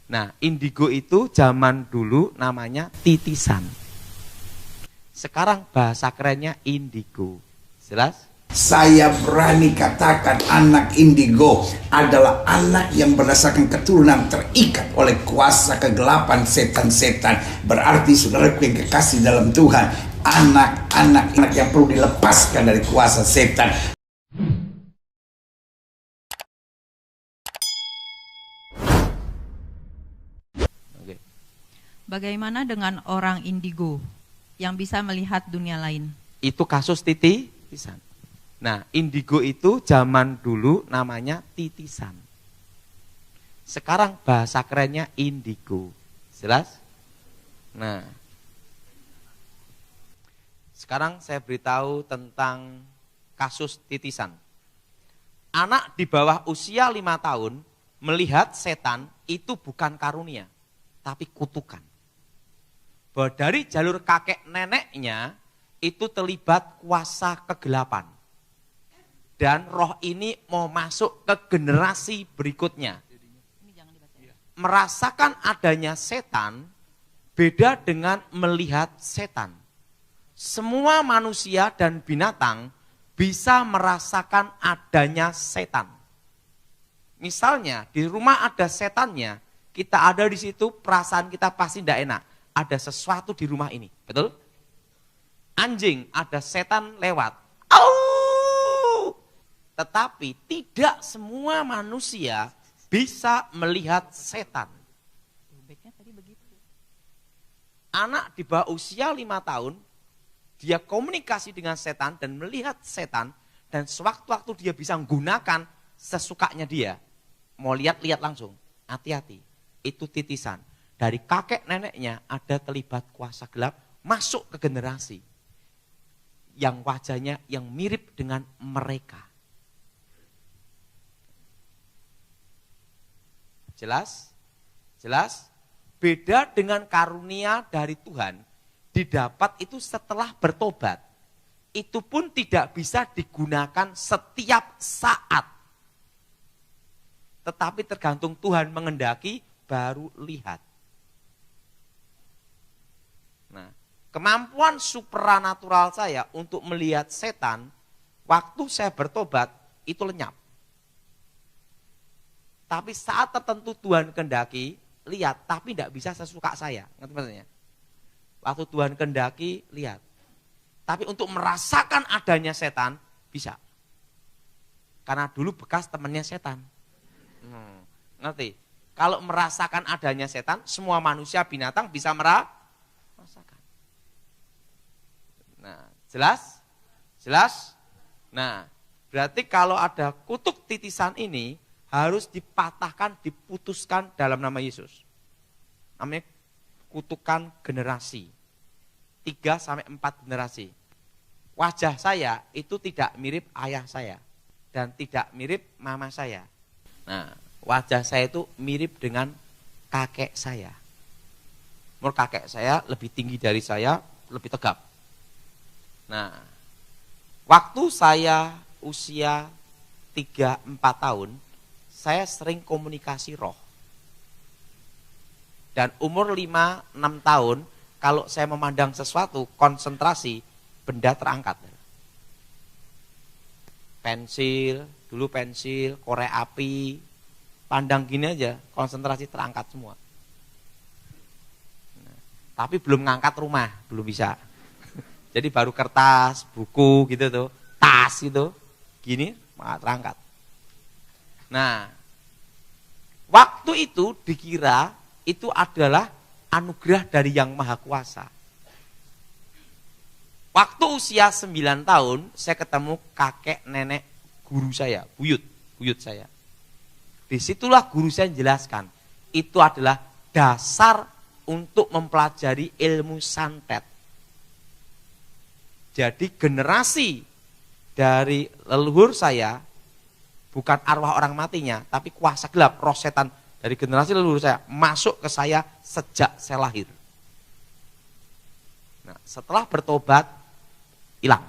Nah, indigo itu zaman dulu namanya titisan. Sekarang bahasa kerennya indigo. Jelas? Saya berani katakan anak indigo adalah anak yang berdasarkan keturunan terikat oleh kuasa kegelapan setan-setan. Berarti saudaraku yang kekasih dalam Tuhan, anak-anak yang perlu dilepaskan dari kuasa setan. Oke. Bagaimana dengan orang indigo yang bisa melihat dunia lain? Itu kasus titisan. Nah, indigo itu zaman dulu namanya titisan. Sekarang bahasa kerennya indigo. Jelas? Nah, sekarang saya beritahu tentang kasus titisan. Anak di bawah usia 5 tahun melihat setan itu bukan karunia, tapi kutukan. Bahwa dari jalur kakek neneknya itu terlibat kuasa kegelapan. Dan roh ini mau masuk ke generasi berikutnya. Merasakan adanya setan beda dengan melihat setan. Semua manusia dan binatang bisa merasakan adanya setan. Misalnya di rumah ada setannya, kita ada di situ, perasaan kita pasti tidak enak. Ada sesuatu di rumah ini, betul? Anjing, ada setan lewat. Au! Tetapi tidak semua manusia bisa melihat setan. Anak di bawah usia 5 tahun, dia komunikasi dengan setan dan melihat setan, dan sewaktu-waktu dia bisa menggunakan sesukanya dia. Mau lihat-lihat langsung, hati-hati. Itu titisan. Dari kakek neneknya ada terlibat kuasa gelap, masuk ke generasi yang wajahnya yang mirip dengan mereka. Jelas? Jelas? Beda dengan karunia dari Tuhan, didapat itu setelah bertobat. Itu pun tidak bisa digunakan setiap saat. Tetapi tergantung Tuhan mengendaki, baru lihat. Nah, kemampuan supranatural saya untuk melihat setan, waktu saya bertobat, itu lenyap. Tapi saat tertentu Tuhan kehendaki, lihat, tapi tidak bisa sesuka saya. Ngerti maksudnya? Waktu Tuhan kehendaki, lihat. Tapi untuk merasakan adanya setan, bisa. Karena dulu bekas temannya setan. Ngerti? Kalau merasakan adanya setan, semua manusia binatang bisa merasakan. Nah, jelas? Jelas? Nah, berarti kalau ada kutuk titisan ini, harus dipatahkan, diputuskan dalam nama Yesus. Namanya kutukan generasi. 3-4 generasi. Wajah saya itu tidak mirip ayah saya. Dan tidak mirip mama saya. Nah, wajah saya itu mirip dengan kakek saya. Menurut kakek saya lebih tinggi dari saya, lebih tegap. Nah, waktu saya usia 3-4 tahun, saya sering komunikasi roh. Dan umur 5-6 tahun, kalau saya memandang sesuatu, konsentrasi, benda terangkat. Pensil, dulu pensil, korek api, pandang gini aja, konsentrasi terangkat semua. Nah, tapi belum ngangkat rumah, belum bisa. Jadi baru kertas, buku gitu tuh, tas gitu, gini, terangkat. Nah, waktu itu dikira itu adalah anugerah dari Yang Maha Kuasa. Waktu usia 9 tahun, saya ketemu kakek nenek guru saya, buyut saya. Disitulah guru saya menjelaskan, itu adalah dasar untuk mempelajari ilmu santet. Jadi generasi dari leluhur saya, bukan arwah orang matinya, tapi kuasa gelap, roh setan dari generasi leluhur saya, masuk ke saya sejak saya lahir. Nah, setelah bertobat, hilang.